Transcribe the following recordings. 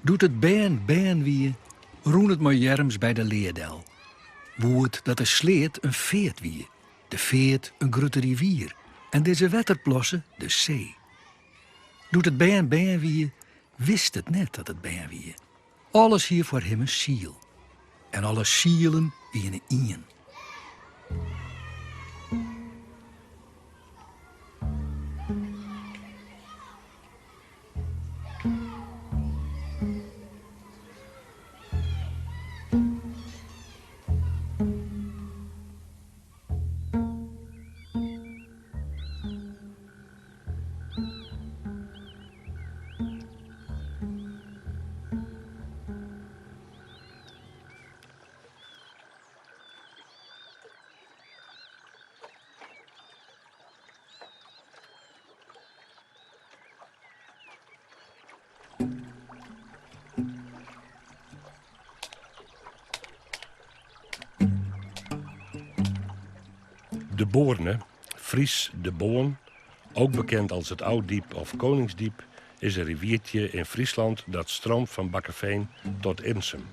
Doet het been wie, roen het maar jerms bij de leerdel. Woert dat de sleet een veert wie, de veert een grote rivier en deze wetterplossen de zee. Doet het been wie, wist het net dat het been wie. Alles hier voor hem een ziel. En alle zielen wie een ien. De Boorne, Fries de Boorn, ook bekend als het Ouddiep of Koningsdiep, is een riviertje in Friesland dat stroomt van Bakkeveen tot Insum.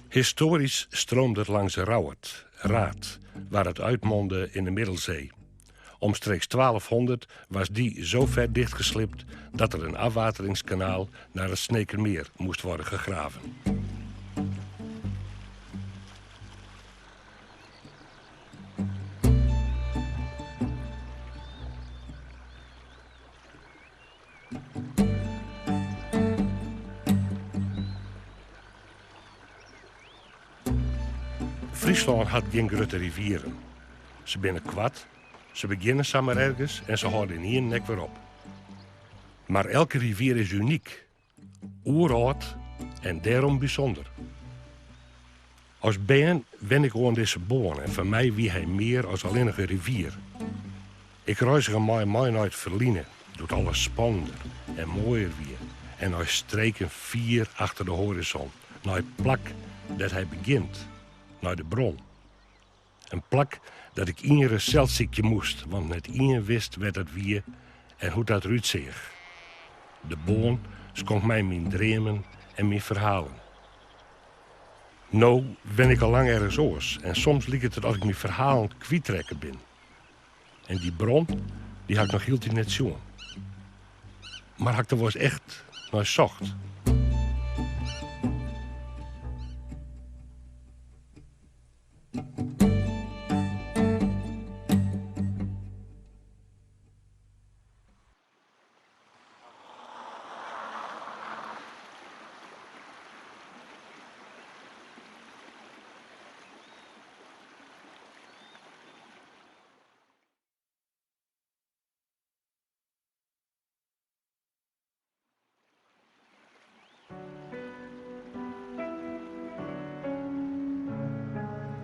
Historisch stroomde het langs Rauwert, Raad, waar het uitmondde in de Middelzee. Omstreeks 1200 was die zo ver dichtgeslipt dat er een afwateringskanaal naar het Sneekermeer moest worden gegraven. Friesland had geen grote rivieren. Ze binnen kwad. Ze beginnen samen ergens en ze houden in één nek weer op. Maar elke rivier is uniek, oeroud en daarom bijzonder. Als been ben ik gewoon deze boon en voor mij wie hij meer als alleen een rivier. Ik reis er mij nooit verliezen, doet alles spannender en mooier weer. En als streken 4 achter de horizon, naar het plak dat hij begint, naar de bron. Een plak dat ik iedere zeldziekje moest, want net iedereen wist wat het wie en hoe dat eruit zag. De boon schonk mij mijn dromen en mijn verhalen. Nou ben ik al lang ergens oors en soms lijkt het als ik mijn verhalen kwijttrekken ben. En die bron, die had ik nog hield net zo. Maar had ik er wel eens echt naar zocht.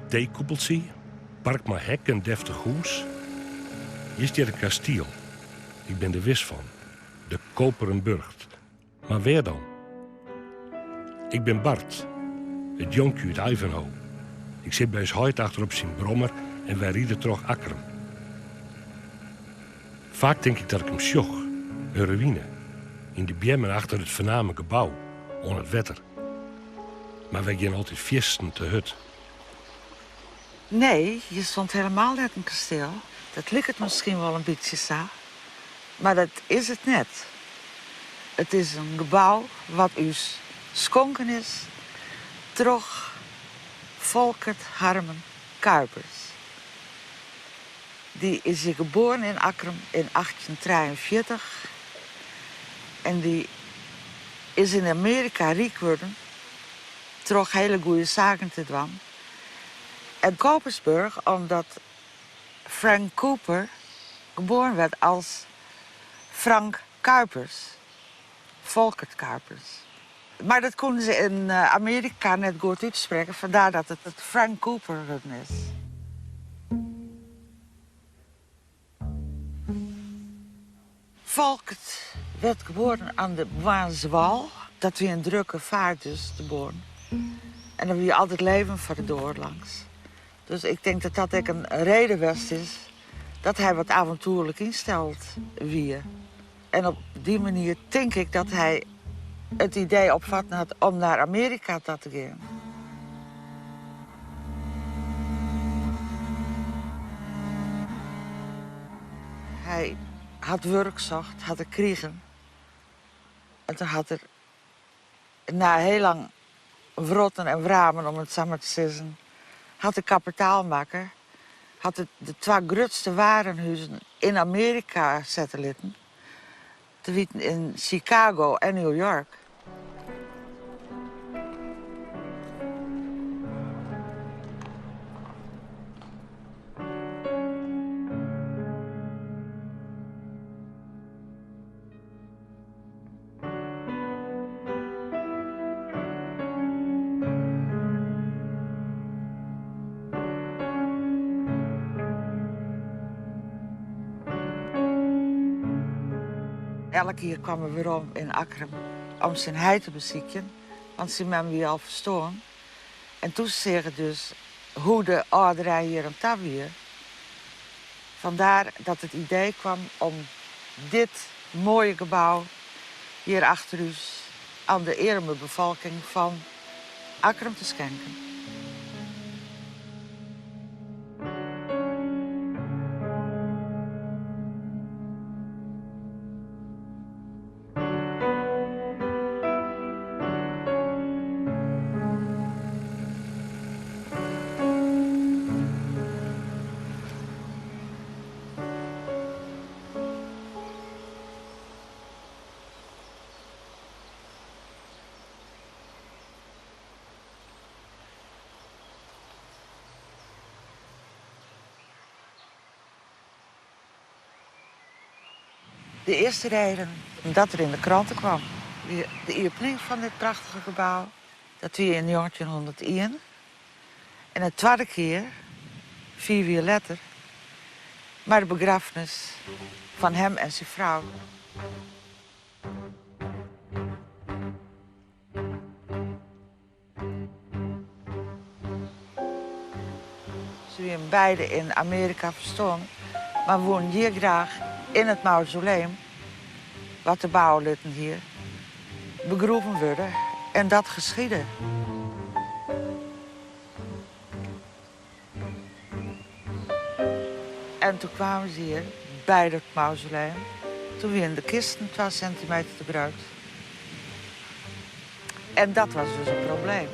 Theekoepeltje, park maar hek en deftig hoes. Hier is dit een kasteel. Ik ben er wis van. De Koperen Burcht. Maar waar dan? Ik ben Bart, het jonkje uit Ivanhoe. Ik zit bij zijn huid achter op zijn brommer en wij rieden terug akkeren. Vaak denk ik dat ik hem sjoch, een ruïne. In de bjemmen achter het voorname gebouw, onder het wetter. Maar wij gaan altijd feesten te hut. Nee, je stond helemaal net een kasteel. Dat lijkt het misschien wel een beetje zo. Maar dat is het net. Het is een gebouw wat u schonken is. Toch Volkert Harmen Kuipers. Die is hier geboren in Akkrum in 1843. En die is in Amerika rijk geworden. Toch hele goede zaken te doen. En Kopersburg, omdat Frank Cooper geboren werd als Frank Kuipers. Volkert Kuipers. Maar dat konden ze in Amerika net goed uitspreken, vandaar dat het Frank Cooper is. Volkert werd geboren aan de Waanswal. Dat weer een drukke vaart dus, de Boorn. En dan wil je altijd leven voor de door langs. Dus ik denk dat dat ook een reden best is dat hij wat avontuurlijk insteld wie. En op die manier denk ik dat hij het idee opvatten had om naar Amerika te gaan. Hij had werk gezocht, had er kregen. En toen had er na heel lang wrotten en wramen, om het samen te zeggen, had de kapitaalmaker, had de 2 grootste warenhuizen in Amerika zetten te weten in Chicago en New York. Elke keer kwam er weer om in Akrum om zijn huis te bezieken, want ze hebben weer al verstaan. En toen zeggen dus hoe de ouderij hier aan tafel weer. Vandaar dat het idee kwam om dit mooie gebouw hier achter u aan de arme bevolking van Akrum te schenken. De eerste reden dat er in de kranten kwam. De opening van dit prachtige gebouw, dat weer in 1901. En de tweede keer, 4 jaar later, maar de begrafenis van hem en zijn vrouw. Ze werden beide in Amerika verstaan, maar woonden hier graag in het mausoleum, wat de bouwlitten hier, begroeven worden. En dat geschiedde. En toen kwamen ze hier bij het mausoleum. Toen werden de kisten 12 centimeter te groot. En dat was dus een probleem.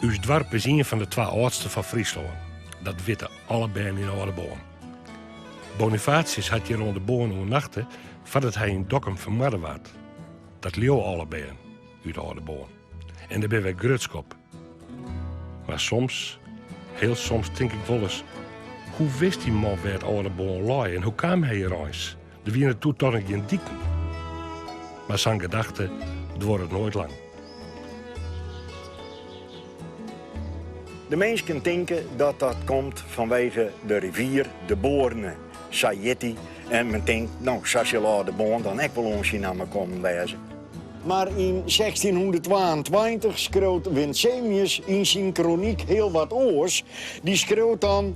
Uw dorp is een van de 2 oudste van Friesland. Dat weten allebei in Oudenboorn. Bonifatius had hier rond de boon overnachten voordat hij in Dokkum vermoord werd. Dat leeuw allebei uit Oudenboorn. En daar ben wij grutskop. Maar soms, heel soms, denk ik wel eens Hoe wist die man waar het oude boon lag en hoe kwam hij hier eens? Er waren toen toch nog geen dieken. Maar zijn gedachte, het wordt het nooit lang. De mensen denken dat dat komt vanwege de rivier, de Borne, Sayeti. En men denkt, nou, als je laat de boon, dan ik wel ons hier naar me komen wezen. Maar in 1622 schreeuwt Winsemius in zijn kroniek heel wat oors. Die schreeuwt dan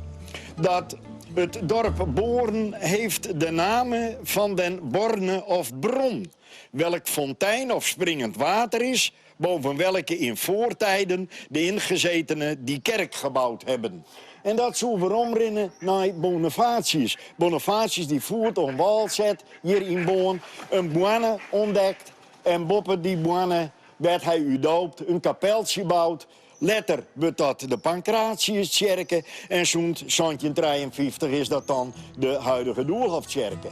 dat het dorp Born heeft de namen van den Borne of Bron. Welk fontein of springend water is, boven welke in voortijden de ingezetenen die kerk gebouwd hebben. En dat zullen we omrennen naar Bonifatius. Bonifatius die voert een walzet hier in Boon, een boanne ontdekt. En boven die boanne werd hij udoopt, een kapeltje bouwt. Later wordt dat de Pancratiuskerke en zo'n 1953 is dat dan de huidige Doelhofkerke.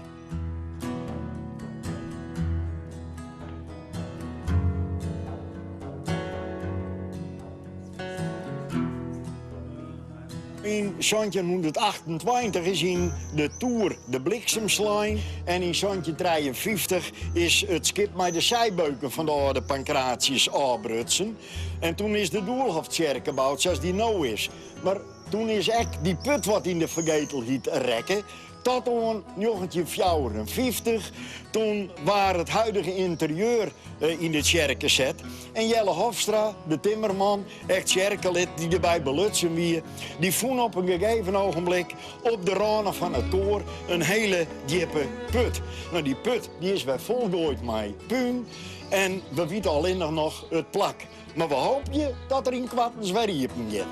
In 1928 is in de Tour de Bliksemslijn en in 1953 is het schip met de zijbeuken van de oude Pancratius aanbrutsen. En toen is de Doelhofkerk gebouwd zoals die nou is. Maar toen is echt die put wat in de vergetelheid rekken. Tot aan 1954, toen waar het huidige interieur in de kerk gezet. En Jelle Hofstra, de timmerman, echt kerkelid die erbij belutsen wie, die vond op een gegeven ogenblik op de ranen van het toor een hele diepe put. Nou, die put die is weer volgooid met puin en we weten alleen nog het plak. Maar we hopen dat er in kwattens weer riepen je.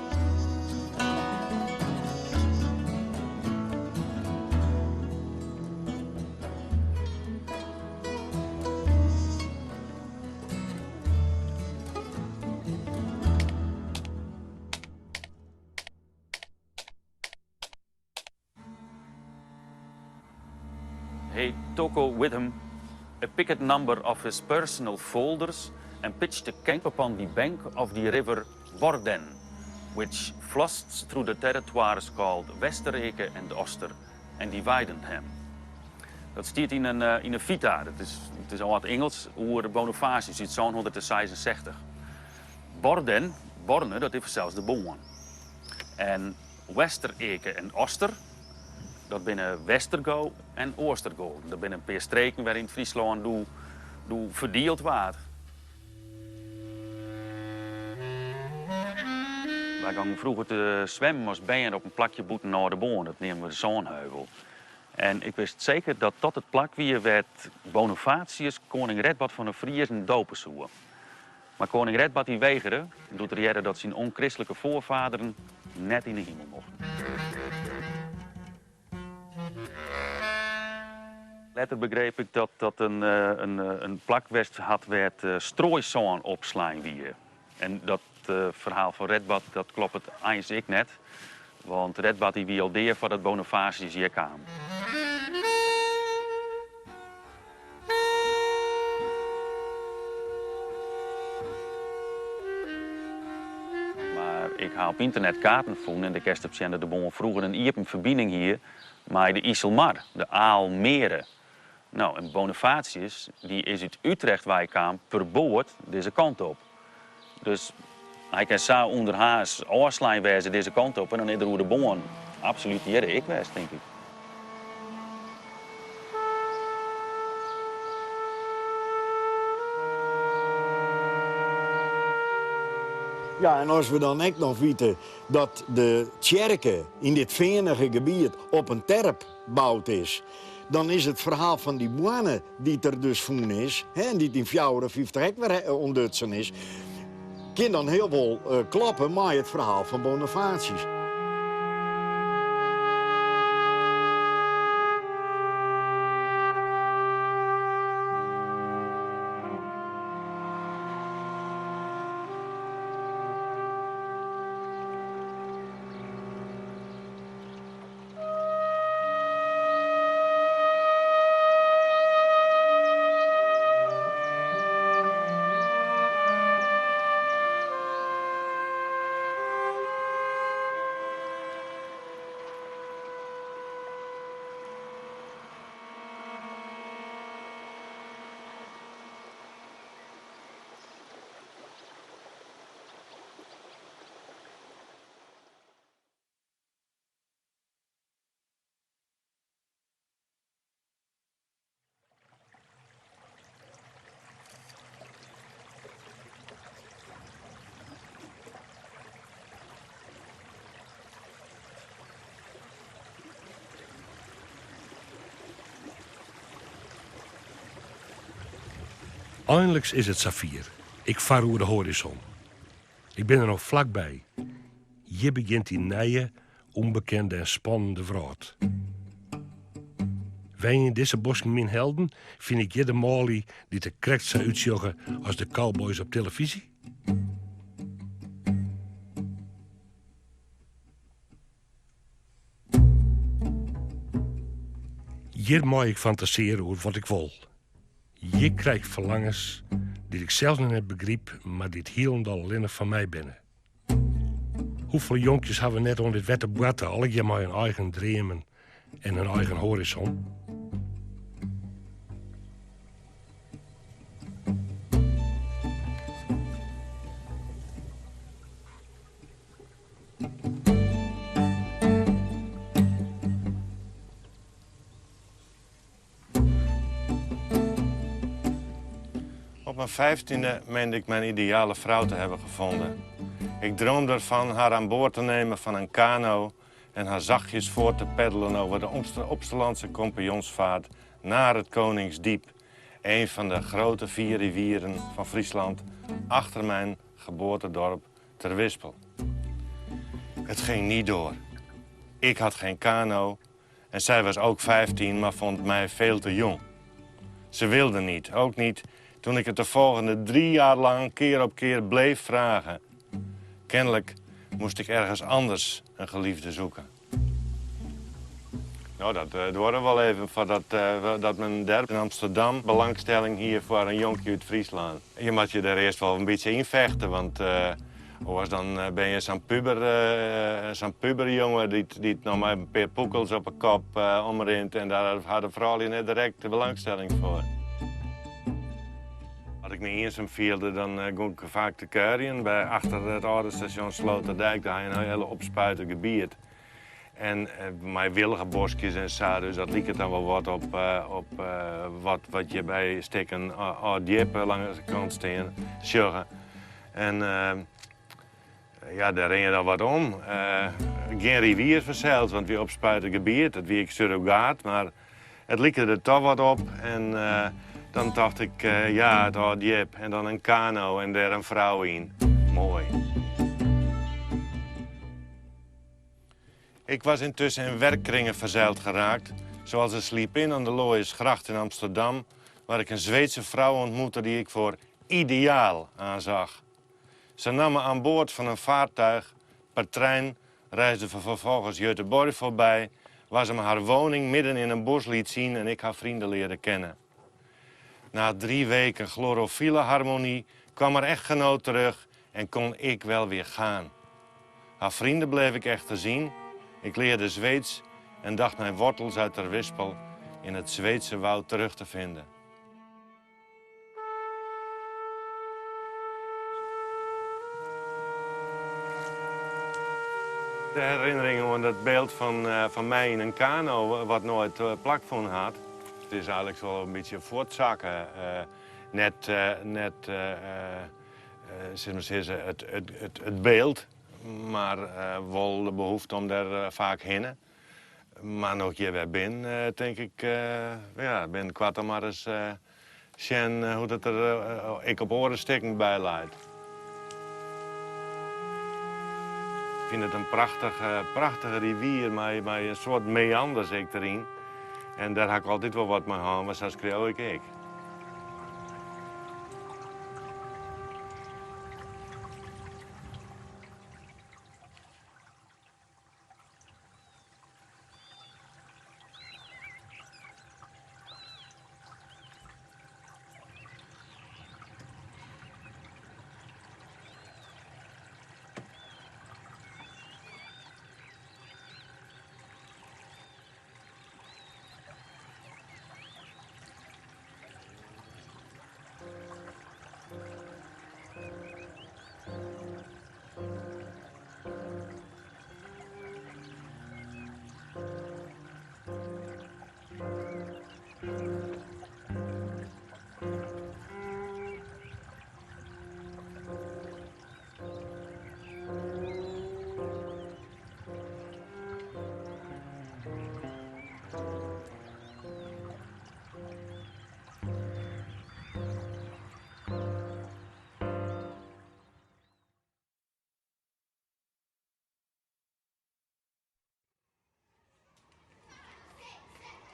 He took with him a picket number of his personal folders and pitched a camp upon the bank of the river Borden, which flows through the territoires called Westereke and Oster and divided hem. Dat staat in een vita, het is al wat Engels, over Bonifatius uit 166. Borne, dat heeft zelfs de boon. En Westereke en Oster, dat binnen Westergo en Oostergo. Dat binnen een paar streken waarin Friesland verdeeld wordt. Wij gingen vroeger te zwemmen als band op een plakje boeten naar de boon. Dat nemen we de Zoonheuvel. En ik wist zeker dat tot het plak weer werd Bonifatius koning Redbad van de Friezen dopen zoeken. Maar koning Redbad die weigerde, doet er dat zijn onchristelijke voorvaderen net in de hemel mochten. Later begreep ik dat een plakwest had werd strooisoon opslaan weer. En dat verhaal van Redbad, dat klopt het eigenlijk net. Want Redbad die wie al deer voor dat Bonifatius hier kwam. Maar ik haal op internet kaarten gevonden en de kerst op de Bon vroeger een iepen verbinding hier met de IJsselmar, de Aalmeren. Nou, en Bonifatius, die is uit Utrecht waar hij kwam, per boord deze kant op. Dus hij kan zo onder haas oorslaan wijzen deze kant op en dan is er de boon absoluut hier ik wijs, denk ik. Ja, en als we dan ook nog weten dat de kerken in dit venige gebied op een terp gebouwd is, dan is het verhaal van die boanen die er dus voen is, en die in 54 hectare ondutsen is, kan dan heel wel kloppen met het verhaal van Bonifatius. Eindelijk is het Safir. Ik vaar over de horizon. Ik ben er nog vlakbij. Hier begint die nieuwe, onbekende en spannende vraag. Wij in deze bosken mijn helden vind ik de Molly die te correct zou uitzien als de cowboys op televisie. Hier mag ik fantaseren over wat ik wil. Hier krijg ik verlangens die ik zelfs nog net begreep, maar dit helemaal alleen van mij binnen. Hoeveel jonkjes hebben we net onder dit wette boete, al ik maar een eigen dromen en een eigen horizon. Op mijn 15e meende ik mijn ideale vrouw te hebben gevonden. Ik droomde ervan haar aan boord te nemen van een kano en haar zachtjes voor te peddelen over de Opstelandse Compagnonsvaart naar het Koningsdiep. Een van de grote 4 rivieren van Friesland, achter mijn geboortedorp Terwispel. Het ging niet door. Ik had geen kano en zij was ook 15, maar vond mij veel te jong. Ze wilde niet, ook niet toen ik het de volgende 3 jaar lang keer op keer bleef vragen. Kennelijk moest ik ergens anders een geliefde zoeken. Nou, dat duurde wel even voordat dat mijn derp in Amsterdam belangstelling hier voor een jonkje uit Friesland. Je moet je er eerst wel een beetje in vechten, want dan ben je zo'n puberjongen die nog maar een paar poekels op een kop omrint en daar hadden vooral net direct de belangstelling voor. Als ik me eenzaam voelde, dan ging ik vaak te Keurien. Achter het oude station Sloterdijk, daar een hele opspuiten gebied. En mijn willige bosjes en zo, dus dat liep het dan wel wat op wat je bij steken diep langs de kant staan, sjuggen. En daar ren je dan wat om. Geen rivier verzeild, want we opspuiten gebied, dat wie ik surrogaat, maar het liep er toch wat op. En dan dacht ik, het had diep en dan een kano en daar een vrouw in. Mooi. Ik was intussen in werkkringen verzeild geraakt, zoals een sleep-in aan de Looiersgracht in Amsterdam, waar ik een Zweedse vrouw ontmoette die ik voor ideaal aanzag. Ze nam me aan boord van een vaartuig, per trein, reisde vervolgens Göteborg voorbij, waar ze me haar woning midden in een bos liet zien en ik haar vrienden leerde kennen. Na 3 weken chlorofiele harmonie kwam haar echtgenoot terug en kon ik wel weer gaan. Haar vrienden bleef ik echter zien. Ik leerde Zweeds en dacht mijn wortels uit Terwispel in het Zweedse woud terug te vinden. De herinneringen aan dat beeld van mij in een kano, wat nooit plakvoen had. Het is eigenlijk wel een beetje voortzakken. Het beeld, maar wel de behoefte om daar vaak heen. Maar nog je weer ben, denk ik, ben kwart maar eens zien hoe dat er ik op oren steken bij leidt. Ik vind het een prachtige rivier met een soort meanders erin. En daar heb ik altijd wel wat mee aan, maar zo schreeuw ik.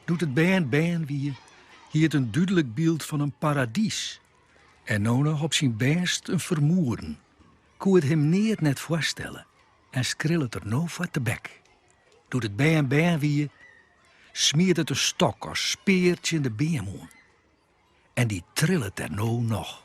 Doet het baan wie, hier het een duidelijk beeld van een paradies. En Nona op zijn best een vermoeren. Koe het hem neer net voorstellen. En skril het er nou voor de bek. Doet het baan wie, smeert het een stok als speertje in de beermoen. En die trillet er nou nog.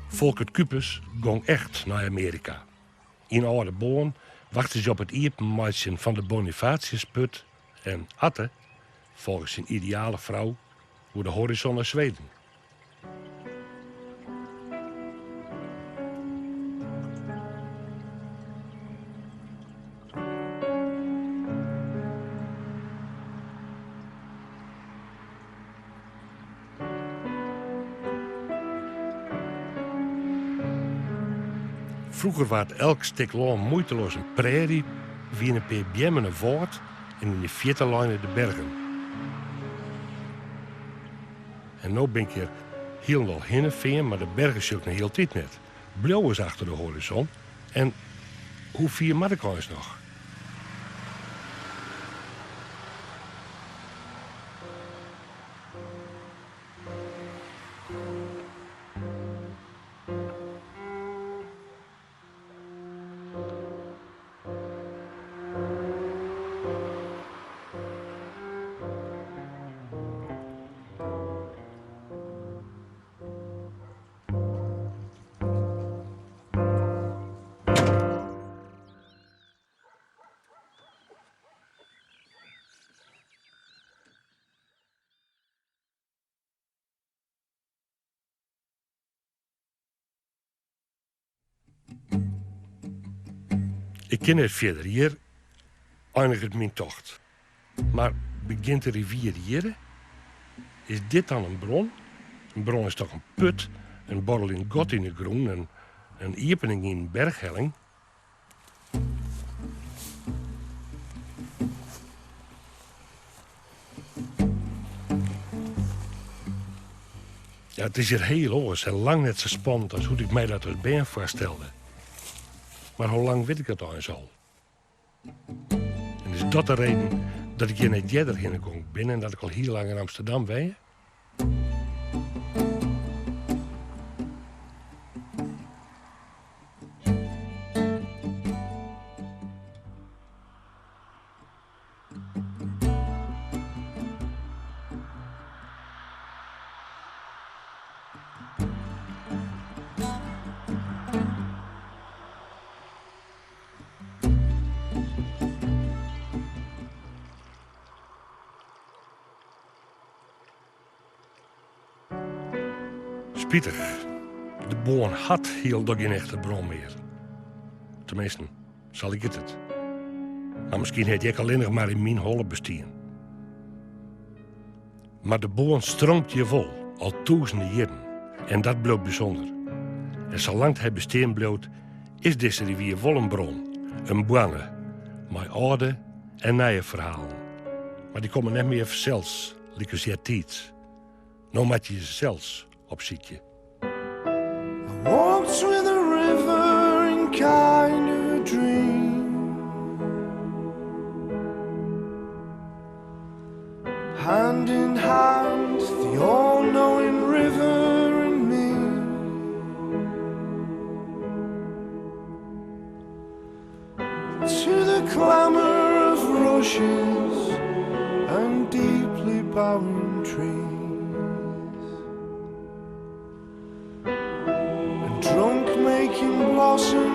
Volkert Kupers ging echt naar Amerika. In oude boon wachtte ze op het iepenmaatje van de Bonifatiusput en Atte, volgens zijn ideale vrouw, voor de horizon naar Zweden. Vroeger was elk stuk land moeiteloos een prairie, wie een ppm een woord en in de vierde lijn de bergen. En nu ben ik hier heel nog hinnenveen, maar de bergen zullen heel tijd net. Blauw is achter de horizon. En hoe vier Markhuis nog? Ik ken het verder hier, eindigt mijn tocht. Maar begint de rivier hier? Is dit dan een bron? Een bron is toch een put, een borrel in God in de groen, een iepening in een berghelling? Ja, het is hier heel oors en lang net zo spannend als hoe ik mij dat als ben voorstelde. Maar hoe lang weet ik het al eens al? En is dat de reden dat ik hier net jeder binnenkom binnen en dat ik al heel lang in Amsterdam ben? Spietig. De boon had heel doch geen echte bron meer. Tenminste, zal ik het. Maar misschien heeft ik alleen nog maar in mijn holle bestien. Maar de boon stroomt je vol, al duizenden jaren. En dat blijft bijzonder. En zolang hij bestaan blijft, is deze rivier vol een bron. Een bange, met oude en nieuwe verhalen. Maar die komen net meer zelfs, like je tijd. Nou maak je ze zelfs op ziekje. Walks with a river in kind of a dream, hand in hand, the all-knowing river and me. To the clamor of rushes and deeply bowing trees. Drunk making blossom